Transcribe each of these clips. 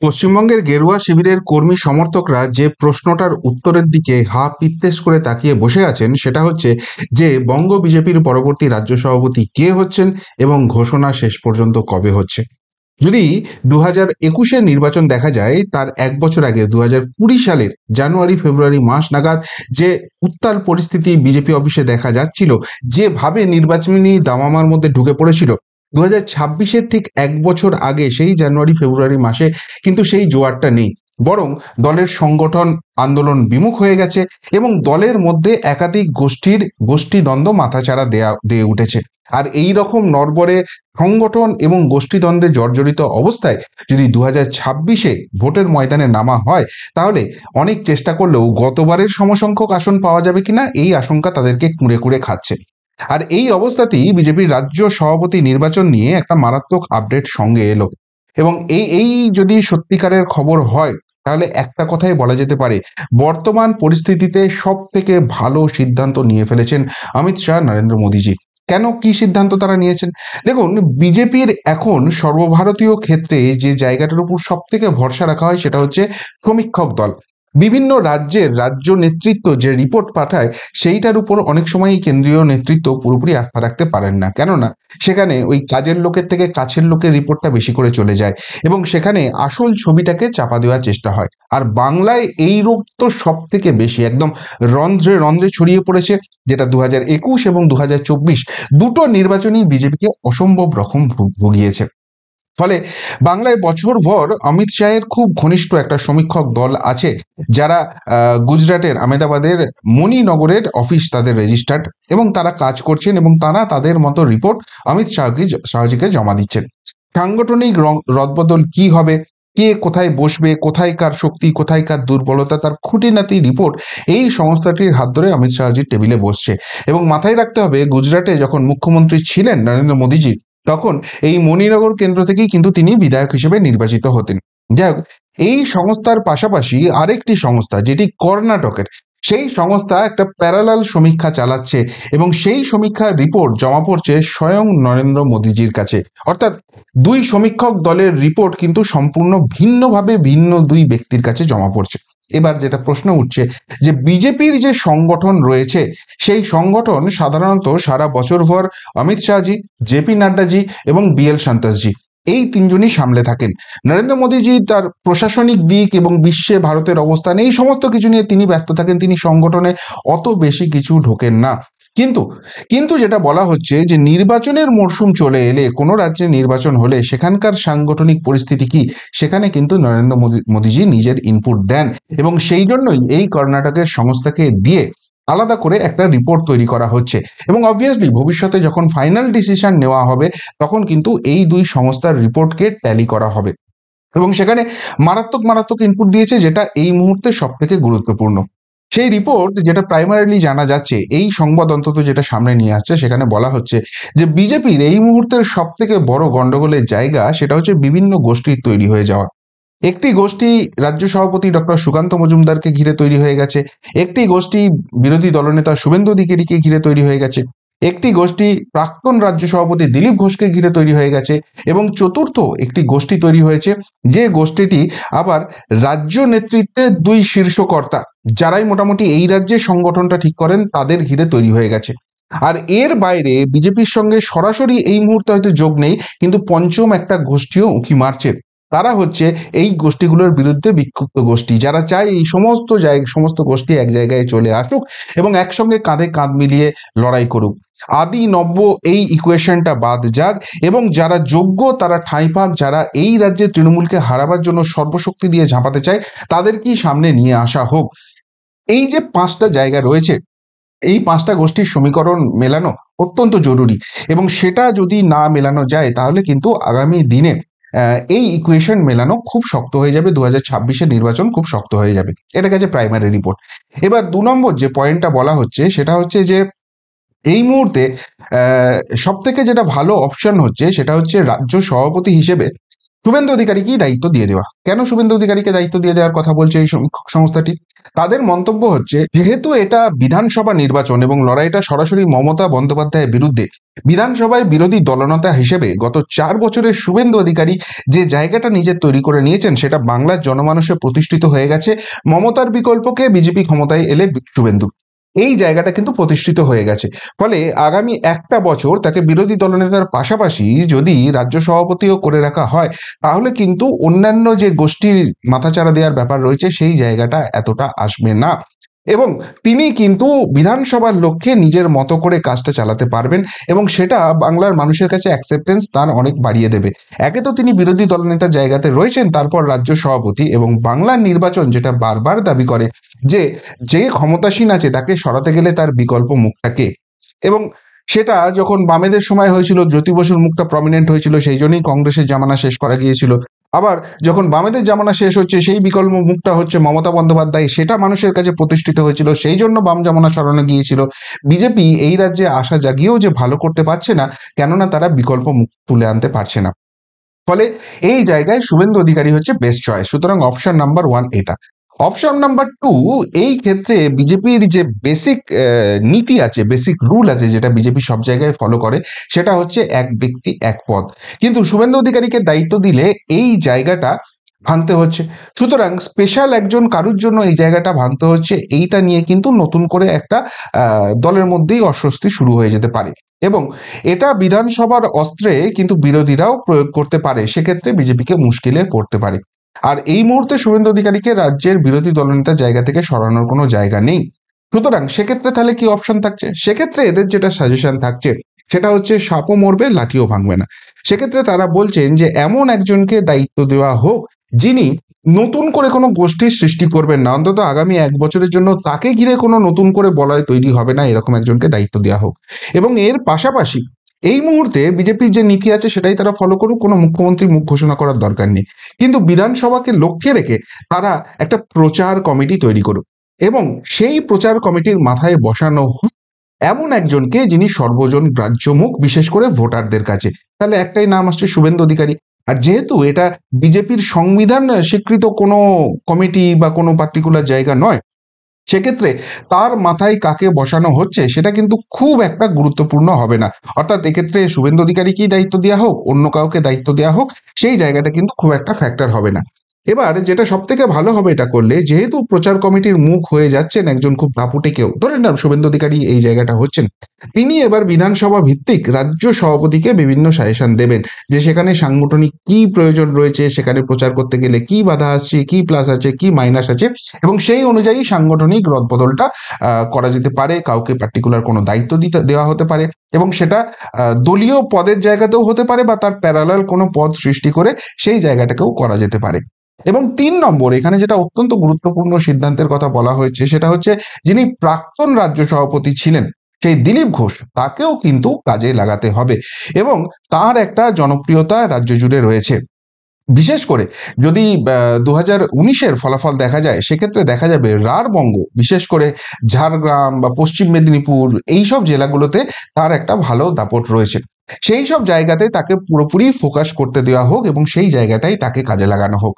পশ্চিমবঙ্গের গেরুয়া শিবিরের কর্মী সমর্থকরা যে প্রশ্নটার উত্তরের দিকে হা পিত্তেস করে তাকিয়ে বসে আছেন সেটা হচ্ছে যে বঙ্গ বিজেপির পরবর্তী রাজ্য সভাপতি কে হচ্ছেন এবং ঘোষণা শেষ পর্যন্ত কবে হচ্ছে। যদি 2021-এর নির্বাচন দেখা যায় তার এক বছর আগে 2020 সালের জানুয়ারি ফেব্রুয়ারি মাস নাগাদ যে উত্তাল পরিস্থিতি বিজেপি অফিসে দেখা যাচ্ছিল, যেভাবে নির্বাচনী দামামার মধ্যে ঢুকে পড়েছিল, 2026-এর ঠিক এক বছর আগে সেই জানুয়ারি ফেব্রুয়ারি মাসে কিন্তু সেই জোয়ারটা নেই। বরং দলের সংগঠন আন্দোলন বিমুখ হয়ে গেছে এবং দলের মধ্যে একাধিক গোষ্ঠীদ্বন্দ্ব মাথাচাড়া দিয়ে উঠেছে। আর এই রকম নড়বড়ে সংগঠন এবং গোষ্ঠীদ্বন্দ্বে জর্জরিত অবস্থায় যদি 2026-এ ভোটের ময়দানে নামা হয়, তাহলে অনেক চেষ্টা করলেও গতবারের সমসংখ্যক আসন পাওয়া যাবে কিনা এই আশঙ্কা তাদেরকে কুঁড়ে কুঁড়ে খাচ্ছে। আর এই অবস্থাতেই বিজেপির রাজ্য সভাপতি নির্বাচন নিয়ে একটা মারাত্মক আপডেট সঙ্গে এলো। এবং এই যদি সত্যিকারের খবর হয়, তাহলে একটা কথাই বলা যেতে পারে, বর্তমান পরিস্থিতিতে সব থেকে ভালো সিদ্ধান্ত নিয়ে ফেলেছেন অমিত শাহ, নরেন্দ্র মোদীজি। কেন, কি সিদ্ধান্ত তারা নিয়েছেন? দেখুন, বিজেপির এখন সর্বভারতীয় ক্ষেত্রে যে জায়গাটার উপর সব থেকে ভরসা রাখা হয় সেটা হচ্ছে সমীক্ষক দল। বিভিন্ন রাজ্যের রাজ্য নেতৃত্ব যে রিপোর্ট পাঠায় সেইটার উপর অনেক সময় কেন্দ্রীয় নেতৃত্ব পুরোপুরি আস্থা রাখতে পারেন না, কেননা সেখানে ওই কাজের লোকের থেকে কাছের লোকের রিপোর্টটা বেশি করে চলে যায় এবং সেখানে আসল ছবিটাকে চাপা দেওয়ার চেষ্টা হয়। আর বাংলায় এই রোগ তো সব থেকে বেশি একদম রন্ধ্রে রন্ধ্রে ছড়িয়ে পড়েছে, যেটা 2021 এবং 2024 দুটো নির্বাচনই বিজেপিকে অসম্ভব রকম ভুগিয়েছে। ফলে বাংলায় বছরভর অমিত শাহের খুব ঘনিষ্ঠ একটা সমীক্ষক দল আছে, যারা গুজরাটের আহমেদাবাদের মণিনগরের অফিস তাদের রেজিস্টার্ড, এবং তারা কাজ করছেন এবং তারা তাদের মতো রিপোর্ট অমিত শাহজিকে জমা দিচ্ছেন। সাংগঠনিক রদবদল কি হবে, কে কোথায় বসবে, কোথায় কার শক্তি, কোথায় কার দুর্বলতা, তার খুঁটিনাটি রিপোর্ট এই সংস্থাটির হাত ধরে অমিত শাহজির টেবিলে বসছে। এবং মাথায় রাখতে হবে, গুজরাটে যখন মুখ্যমন্ত্রী ছিলেন নরেন্দ্র মোদীজি, তখন এই মণিনগর কেন্দ্র থেকেই কিন্তু তিনি বিধায়ক হিসেবে নির্বাচিত হতেন। যাই হোক, এই সংস্থার পাশাপাশি আরেকটি সংস্থা যেটি কর্ণাটকের, সেই সংস্থা একটা প্যারালাল সমীক্ষা চালাচ্ছে এবং সেই সমীক্ষার রিপোর্ট জমা পড়ছে স্বয়ং নরেন্দ্র মোদীজির কাছে। অর্থাৎ দুই সমীক্ষক দলের রিপোর্ট কিন্তু সম্পূর্ণ ভিন্নভাবে ভিন্ন দুই ব্যক্তির কাছে জমা পড়ছে। এবার যেটা প্রশ্ন উঠছে যে বিজেপির যে সংগঠন রয়েছে, সেই সংগঠন সাধারণত সারা বছরভর অমিত শাহজি, জেপি নাড্ডাজি এবং বিএল সন্তোষজি এই তিনজনই সামলে থাকেন। নরেন্দ্র মোদীজি তার প্রশাসনিক দিক এবং বিশ্বে ভারতের অবস্থান এই সমস্ত কিছু নিয়ে তিনি ব্যস্ত থাকেন, তিনি সংগঠনে অত বেশি কিছু ঢোকেন না। কিন্তু কিন্তু যেটা বলা হচ্ছে যে নির্বাচনের মরশুম চলে এলে, কোনো রাজ্যে নির্বাচন হলে সেখানকার সাংগঠনিক পরিস্থিতি কি, সেখানে কিন্তু নরেন্দ্র মোদীজি নিজের ইনপুট দেন এবং সেই জন্যই এই কর্ণাটকের সংস্থাকে দিয়ে আলাদা করে একটা রিপোর্ট তৈরি করা হচ্ছে। এবং অবভিয়াসলি ভবিষ্যতে যখন ফাইনাল ডিসিশন নেওয়া হবে, তখন কিন্তু এই দুই সংস্থার রিপোর্টকে ট্যালি করা হবে এবং সেখানে মারাত্মক মারাত্মক ইনপুট দিয়েছে, যেটা এই মুহূর্তে সব থেকে গুরুত্বপূর্ণ। সেই রিপোর্ট যেটা প্রাইমারিলি জানা যাচ্ছে, এই সংবাদ অন্তত যেটা সামনে নিয়ে আসছে, সেখানে বলা হচ্ছে যে বিজেপির এই মুহূর্তের সব থেকে বড় গন্ডগোলের জায়গা সেটা হচ্ছে বিভিন্ন গোষ্ঠীর তৈরি হয়ে যাওয়া। একটি গোষ্ঠী রাজ্য সভাপতি ডক্টর সুকান্ত মজুমদারকে ঘিরে তৈরি হয়ে গেছে, একটি গোষ্ঠী বিরোধী দলনেতা শুভেন্দু অধিকারীকে ঘিরে তৈরি হয়ে গেছে, একটি গোষ্ঠী প্রাক্তন রাজ্য সভাপতি দিলীপ ঘোষকে ঘিরে তৈরি হয়ে গেছে, এবং চতুর্থ একটি গোষ্ঠী তৈরি হয়েছে, যে গোষ্ঠীটি আবার রাজ্য নেতৃত্বের দুই শীর্ষকর্তা, যারাই মোটামুটি এই রাজ্যের সংগঠনটা ঠিক করেন, তাদের ঘিরে তৈরি হয়ে গেছে। আর এর বাইরে বিজেপির সঙ্গে সরাসরি এই মুহূর্তে হয়তো যোগ নেই, কিন্তু পঞ্চম একটা গোষ্ঠীও উঁকি মারছে। তারা হচ্ছে এই গোষ্ঠীগুলোর বিরুদ্ধে বিক্ষুব্ধ গোষ্ঠী, যারা চায় এই সমস্ত গোষ্ঠী এক জায়গায় চলে আসুক এবং একসঙ্গে কাঁধে কাঁধ মিলিয়ে লড়াই করুক। আদি নব্য এই ইকুয়েশনটা বাদ যাক এবং যারা যোগ্য তারা ঠাঁই পাক, যারা এই রাজ্যে তৃণমূলকে হারাবার জন্য সর্বশক্তি দিয়ে ঝাঁপাতে চায় তাদেরকেই সামনে নিয়ে আসা হোক। এই যে পাঁচটা জায়গা রয়েছে, এই পাঁচটা গোষ্ঠীর সমীকরণ মেলানো অত্যন্ত জরুরি এবং সেটা যদি না মেলানো যায়, তাহলে কিন্তু আগামী দিনে এই ইকুয়েশন মেলানো খুব শক্ত হয়ে যাবে, 2026-এর নির্বাচন খুব শক্ত হয়ে যাবে। এটা গেছে প্রাইমারি রিপোর্ট। এবার 2 নম্বর যে পয়েন্টটা বলা হচ্ছে সেটা হচ্ছে যে এই মুহূর্তে সব থেকে যেটা ভালো অপশন হচ্ছে সেটা হচ্ছে রাজ্য সভাপতি হিসেবে শুভেন্দু অধিকারীকেই দায়িত্ব দিয়ে দেওয়া। কেন শুভেন্দু অধিকারীকে দায়িত্ব দিয়ে দেওয়ার কথা বলছে এই সমীক্ষক সংস্থাটি? তাদের মন্তব্য হচ্ছে, যেহেতু এটা বিধানসভা নির্বাচন এবং লড়াইটা সরাসরি মমতা বন্দ্যোপাধ্যায়ের বিরুদ্ধে, বিধানসভায় বিরোধী দলনেতা হিসেবে গত 4 বছরের শুভেন্দু অধিকারী যে জায়গাটা নিজের তৈরি করে নিয়েছেন, সেটা বাংলার জনমানসে প্রতিষ্ঠিত হয়ে গেছে। মমতার বিকল্পকে বিজেপি ক্ষমতায় এলে শুভেন্দু, এই জায়গাটা কিন্তু প্রতিষ্ঠিত হয়ে গেছে। ফলে আগামী একটা বছর তাকে বিরোধী দলনেতার পাশাপাশি যদি রাজ্য সভাপতিও করে রাখা হয়, তাহলে কিন্তু অন্যান্য যে গোষ্ঠীর মাথাচাড়া দেওয়ার ব্যাপার রয়েছে সেই জায়গাটা এতটা আসবে না, এবং তিনি কিন্তু বিধানসভার লক্ষ্যে নিজের মতো করে কাজটা চালাতে পারবেন, এবং সেটা বাংলার মানুষের কাছে অ্যাকসেপ্টেন্স তার অনেক বাড়িয়ে দেবে। একে তো তিনি বিরোধী দলনেতার জায়গাতে রয়েছেন, তারপর রাজ্য সভাপতি, এবং বাংলার নির্বাচন যেটা বারবার দাবি করে যে যে ক্ষমতাসীন আছে তাকে সরাতে গেলে তার বিকল্প মুখটাকে, এবং সেটা যখন বামেদের সময় হয়েছিল, জ্যোতি বসুর মুখটা প্রমিনেন্ট হয়েছিল, সেই জন্যই কংগ্রেসের জামানা শেষ করা গিয়েছিল। আবার যখন বামেদের জামানা শেষ হচ্ছে, সেই বিকল্প মুখটা হচ্ছে মমতা বন্দ্যোপাধ্যায়, সেটা মানুষের কাছে প্রতিষ্ঠিত হয়েছিল, সেই জন্য বাম জামানা সরানো গিয়েছিল। বিজেপি এই রাজ্যে আশা জাগিয়েও যে ভালো করতে পারছে না, কেননা তারা বিকল্প মুখ তুলে আনতে পারছে না। ফলে এই জায়গায় শুভেন্দু অধিকারী হচ্ছে বেস্ট চয়েস। সুতরাং অপশন নাম্বার 1 এটা। অপশন নাম্বার 2, এই ক্ষেত্রে বিজেপির যে বেসিক নীতি আছে, বেসিক রুল আছে, যেটা বিজেপি সব জায়গায় ফলো করে, সেটা হচ্ছে এক ব্যক্তি এক পদ। কিন্তু শুভেন্দু অধিকারীকে দায়িত্ব দিলে এই জায়গাটা ভাঙতে হচ্ছে। সুতরাং স্পেশাল একজন কারুর জন্য এই জায়গাটা ভাঙতে হচ্ছে, এইটা নিয়ে কিন্তু নতুন করে একটা দলের মধ্যেই অস্বস্তি শুরু হয়ে যেতে পারে, এবং এটা বিধানসভার অস্ত্রে কিন্তু বিরোধীরাও প্রয়োগ করতে পারে, সেক্ষেত্রে বিজেপিকে মুশকিলে পড়তে পারে। আর এই মুহূর্তে শুভেন্দু অধিকারীকে রাজ্যের বিরোধী দলনেতার জায়গা থেকে সরানোর কোনো জায়গা নেই। সুতরাং সেক্ষেত্রে তাহলে কি অপশন থাকছে? সেক্ষেত্রে এদের যেটা সাজেশন থাকছে, সেটা হচ্ছে সাপও মরবে লাঠিও ভাঙবে না। সেক্ষেত্রে তারা বলছেন যে এমন একজনকে দায়িত্ব দেওয়া হোক যিনি নতুন করে কোনো গোষ্ঠীর সৃষ্টি করবেন না, অন্তত আগামী 1 বছরের জন্য তাকে ঘিরে কোনো নতুন করে বলয় তৈরি হবে না, এরকম একজনকে দায়িত্ব দেওয়া হোক। এবং এর পাশাপাশি এই মুহূর্তে বিজেপির যে নীতি আছে সেটাই তারা ফলো করুক, কোনো মুখ্যমন্ত্রী মুখ ঘোষণা করার দরকার নেই, কিন্তু বিধানসভাকে লক্ষ্যে রেখে তারা একটা প্রচার কমিটি তৈরি করুক, এবং সেই প্রচার কমিটির মাথায় বসানো হোক এমন একজনকে যিনি সর্বজন গ্রাহ্য মুখ, বিশেষ করে ভোটারদের কাছে। তাহলে একটাই নাম আসছে, শুভেন্দু অধিকারী। আর যেহেতু এটা বিজেপির সংবিধান স্বীকৃত কোনো কমিটি বা কোনো পার্টিকুলার জায়গা নয়, সেক্ষেত্রে তার মাথায় কাকে বসানো হচ্ছে সেটা কিন্তু খুব একটা গুরুত্বপূর্ণ হবে না। অর্থাৎ এক্ষেত্রে শুভেন্দু অধিকারীকেই দায়িত্ব দেওয়া হোক, অন্য কাউকে দায়িত্ব দেওয়া হোক, সেই জায়গাটা কিন্তু খুব একটা ফ্যাক্টর হবে না। এবার যেটা সব থেকে ভালো হবে এটা করলে, যেহেতু প্রচার কমিটির মুখ হয়ে যাচ্ছেন একজন খুব দাপুটে কেউ, ধরে নাম শুভেন্দু অধিকারী এই জায়গাটা হচ্ছেন, তিনি এবার বিধানসভা ভিত্তিক রাজ্য সভাপতিকে বিভিন্ন সাজেশন দেবেন যে সেখানে সাংগঠনিক কি প্রয়োজন রয়েছে, সেখানে প্রচার করতে গেলে কি বাধা আসছে, কি প্লাস আছে, কি মাইনাস আছে, এবং সেই অনুযায়ী সাংগঠনিক রদবদলটা করা যেতে পারে। কাউকে পার্টিকুলার কোনো দায়িত্ব দিতে দেওয়া হতে পারে, এবং সেটা দলীয় পদের জায়গাতেও হতে পারে, বা তার প্যারালাল কোনো পদ সৃষ্টি করে সেই জায়গাটাকেও করা যেতে পারে। এবং 3 নম্বর, এখানে যেটা অত্যন্ত গুরুত্বপূর্ণ সিদ্ধান্তের কথা বলা হয়েছে, সেটা হচ্ছে যিনি প্রাক্তন রাজ্য সভাপতি ছিলেন, সেই দিলীপ ঘোষ, তাকেও কিন্তু কাজে লাগাতে হবে, এবং তার একটা জনপ্রিয়তা রাজ্য জুড়ে রয়েছে। বিশেষ করে যদি 2019-এর ফলাফল দেখা যায়, সেক্ষেত্রে দেখা যাবে রাঢ়বঙ্গ, বিশেষ করে ঝাড়গ্রাম বা পশ্চিম মেদিনীপুর, এইসব জেলাগুলোতে তার একটা ভালো দাপট রয়েছে। সেই সব জায়গাতে তাকে পুরোপুরি ফোকাস করতে দেওয়া হোক, এবং সেই জায়গাটাই তাকে কাজে লাগানো হোক।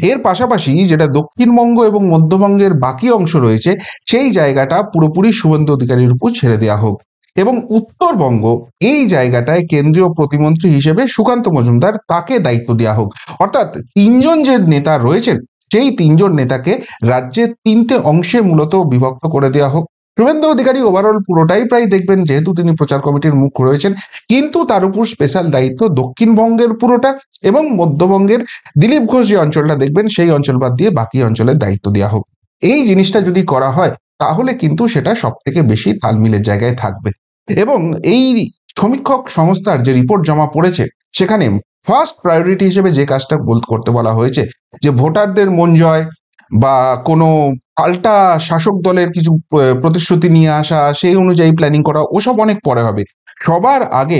এর পাশাপাশি যেটা দক্ষিণবঙ্গ এবং মধ্যবঙ্গের বাকি অংশ রয়েছে, সেই জায়গাটা পুরোপুরি শুভেন্দু অধিকারীর উপর ছেড়ে দেওয়া হোক, এবং উত্তরবঙ্গ, এই জায়গাটায় কেন্দ্রীয় প্রতিমন্ত্রী হিসেবে সুকান্ত মজুমদার, তাকে দায়িত্ব দেওয়া হোক। অর্থাৎ 3জন যে নেতা রয়েছেন, সেই 3জন নেতাকে রাজ্যের 3টে অংশে মূলত বিভক্ত করে দেওয়া হোক। শুভেন্দু অধিকারী ওভারঅল পুরোটাই প্রায় দেখবেন, যেহেতু তিনি প্রচার কমিটির মুখ রয়েছেন, কিন্তু তার উপর স্পেশাল দায়িত্ব দক্ষিণবঙ্গের পুরোটা, এবং মধ্যবঙ্গের দিলীপ ঘোষ যে অঞ্চলটা দেখবেন, সেই অঞ্চল বাদ দিয়ে বাকি অঞ্চলের দায়িত্ব দেওয়া হোক। এই জিনিসটা যদি করা হয়, তাহলে কিন্তু সেটা সব থেকে বেশি তালমিলের জায়গায় থাকবে। এবং এই সমীক্ষক সংস্থার যে রিপোর্ট জমা পড়েছে, সেখানে ফার্স্ট প্রায়োরিটি হিসেবে যে কাজটা করতে বলা হয়েছে, যে ভোটারদের মন জয় বা কোনো পাল্টা শাসক দলের কিছু প্রতিশ্রুতি নিয়ে আসা, সেই অনুযায়ী প্ল্যানিং করা, ওসব অনেক পরে হবে। সবার আগে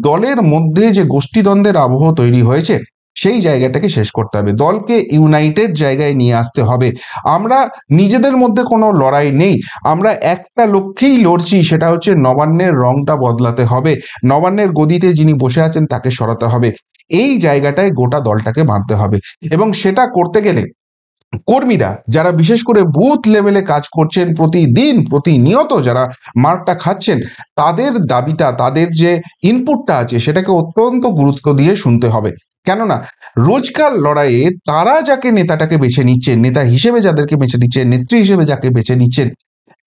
দলের মধ্যে যে গোষ্ঠীদ্বন্দ্বের আবহ তৈরি হয়েছে, সেই জায়গাটাকে শেষ করতে হবে, দলকে ইউনাইটেড জায়গায় নিয়ে আসতে হবে। আমরা নিজেদের মধ্যে কোনো লড়াই নেই, আমরা একটা লক্ষ্যেই লড়ছি, সেটা হচ্ছে নবান্নের রংটা বদলাতে হবে, নবান্নের গদিতে যিনি বসে আছেন তাকে সরাতে হবে। এই জায়গাটায় গোটা দলটাকে বাঁধতে হবে, এবং সেটা করতে গেলে কর্মীরা যারা বিশেষ করে বুথ লেভেলে কাজ করছেন, প্রতিদিন প্রতিনিয়ত যারা মার্কটা খাচ্ছেন, তাদের দাবিটা, তাদের যে ইনপুটটা আছে সেটাকে অত্যন্ত গুরুত্ব দিয়ে শুনতে হবে। কেননা রোজকার লড়াইয়ে তারা যাকে নেতাটাকে বেছে নিচ্ছেন, নেতা হিসেবে যাদেরকে বেছে নিচ্ছেন, নেত্রী হিসেবে যাকে বেছে নিচ্ছেন,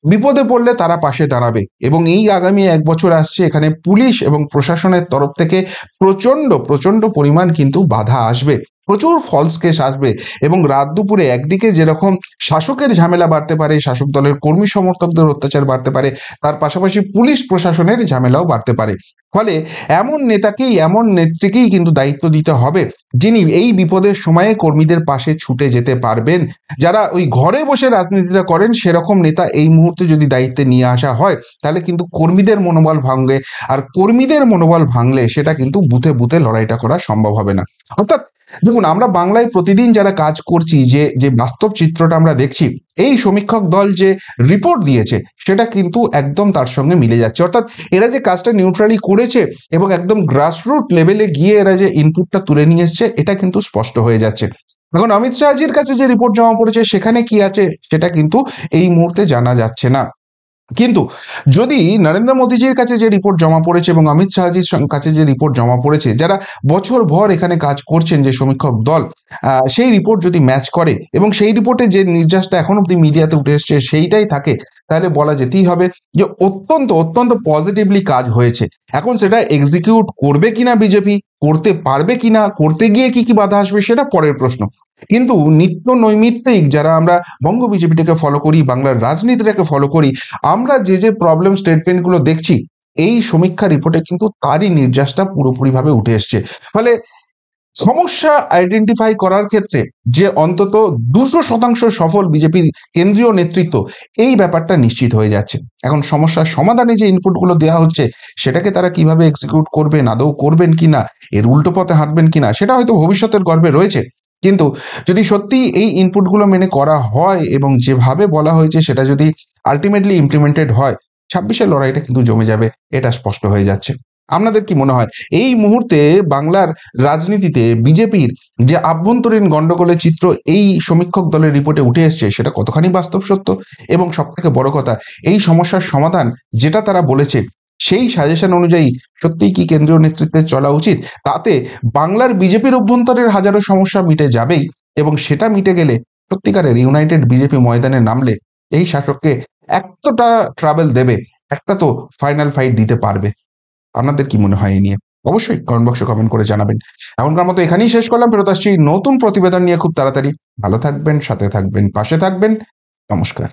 বিপদে পড়লে তারা পাশে দাঁড়াবে। এবং এই আগামী 1 বছর আসছে, এখানে পুলিশ এবং প্রশাসনের তরফ থেকে প্রচন্ড প্রচন্ড পরিমাণ কিন্তু বাধা আসবে, প্রচুর ফলস কেস আসবে, এবং রাত দুপুরে একদিকে যেরকম শাসকের ঝামেলা বাড়তে পারে, শাসক দলের কর্মী সমর্থকদের অত্যাচার বাড়তে পারে, তার পাশাপাশি পুলিশ প্রশাসনের ঝামেলাও বাড়তে পারে। ফলে এমন নেতাকেই, এমন নেত্রীকেই কিন্তু দায়িত্ব দিতে হবে, যিনি এই বিপদের সময়ে কর্মীদের পাশে ছুটে যেতে পারবেন। যারা ওই ঘরে বসে রাজনীতিটা করেন, সেরকম নেতা এই মুহূর্তে যদি দায়িত্বে নিয়ে আসা হয়, তাহলে কিন্তু কর্মীদের মনোবল ভাঙবে, আর কর্মীদের মনোবল ভাঙলে সেটা কিন্তু বুথে বুথে লড়াইটা করা সম্ভব হবে না। অর্থাৎ দেখুন, আমরা বাংলায় প্রতিদিন যারা কাজ করছি, যে যে বাস্তব চিত্রটা আমরা দেখছি, এই সমীক্ষক দল যে রিপোর্ট দিয়েছে সেটা কিন্তু একদম তার সঙ্গে মিলে যাচ্ছে। অর্থাৎ এরা যে কাজটা নিউট্রালি করেছে এবং একদম গ্রাসরুট লেভেলে গিয়ে এরা যে ইনপুটটা তুলে নিয়ে এসছে, এটা কিন্তু স্পষ্ট হয়ে যাচ্ছে। এখন অমিত শাহজির কাছে যে রিপোর্ট জমা পড়েছে সেখানে কি আছে সেটা কিন্তু এই মুহূর্তে জানা যাচ্ছে না। কিন্তু যদি নরেন্দ্র মোদীজির কাছে যে রিপোর্ট জমা পড়েছে এবং অমিত শাহজির কাছে যে রিপোর্ট জমা পড়েছে, যারা বছর ভর এখানে কাজ করছেন, যে সমীক্ষক দল, সেই রিপোর্ট যদি ম্যাচ করে এবং সেই রিপোর্টে যে নির্যাসটা এখন অব্দি মিডিয়াতে উঠে এসছে সেইটাই থাকে, তাহলে বলা যেতেই হবে যে অত্যন্ত অত্যন্ত পজিটিভলি কাজ হয়েছে। এখন সেটা এক্সিকিউট করবে কিনা বিজেপি, করতে পারবে কিনা, করতে গিয়ে কি কি বাধা আসবে সেটা পরের প্রশ্ন। কিন্তু নিত্য নৈমিত্তিক যারা আমরা বঙ্গ বিজেপিটাকে ফলো করি, বাংলার রাজনীতিটাকে ফলো করি, আমরা যে যে প্রবলেম স্টেটমেন্টগুলো দেখছি, এই সমীক্ষা রিপোর্টে কিন্তু তারই নির্যাসটা পুরোপুরিভাবে উঠে এসছে। ফলে সমস্যা আইডেন্টিফাই করার ক্ষেত্রে যে অন্তত 200% সফল বিজেপির কেন্দ্রীয় নেতৃত্ব, এই ব্যাপারটা নিশ্চিত হয়ে যাচ্ছে। এখন সমস্যার সমাধানে যে ইনপুটগুলো দেওয়া হচ্ছে, সেটাকে তারা কিভাবে এক্সিকিউট করবেন, আদৌ করবেন কিনা, এর উল্টো পথে হাঁটবেন কিনা, সেটা হয়তো ভবিষ্যতের গর্ভে রয়েছে। কিন্তু যদি সত্যি এই ইনপুটগুলো মেনে করা হয় এবং যেভাবে বলা হয়েছে সেটা যদি আলটিমেটলি ইমপ্লিমেন্টেড হয়, 26-এর লড়াইটা কিন্তু জমে যাবে, এটা স্পষ্ট হয়ে যাচ্ছে। আপনাদের কি মনে হয় এই মুহূর্তে বাংলার রাজনীতিতে বিজেপির যে আভ্যন্তরীণ গন্ডগোলের চিত্র এই সমীক্ষক দলের রিপোর্টে উঠে এসছে, সেটা কতখানি বাস্তব সত্য? এবং সব থেকে বড় কথা, এই সমস্যার সমাধান যেটা তারা বলেছে, সেই সাজেশন অনুযায়ী সত্যিই কি কেন্দ্রীয় নেতৃত্বে চলা উচিত? তাতে বাংলার বিজেপির অভ্যন্তরের হাজারো সমস্যা মিটে যাবেই, এবং সেটা মিটে গেলে সত্যিকারের ইউনাইটেড বিজেপি ময়দানে নামলে এই শাসককে এতটা ট্রাভেল দেবে, একটা তো ফাইনাল ফাইট দিতে পারবে। আপনাদের কি মনে হয় এই নিয়ে? অবশ্যই কমেন্ট বক্সে কমেন্ট করে জানাবেন। এখনকার মতো এখানেই শেষ করলাম, ফেরত আসছি নতুন প্রতিবেদন নিয়ে খুব তাড়াতাড়ি। ভালো থাকবেন, সাথে থাকবেন, পাশে থাকবেন। নমস্কার।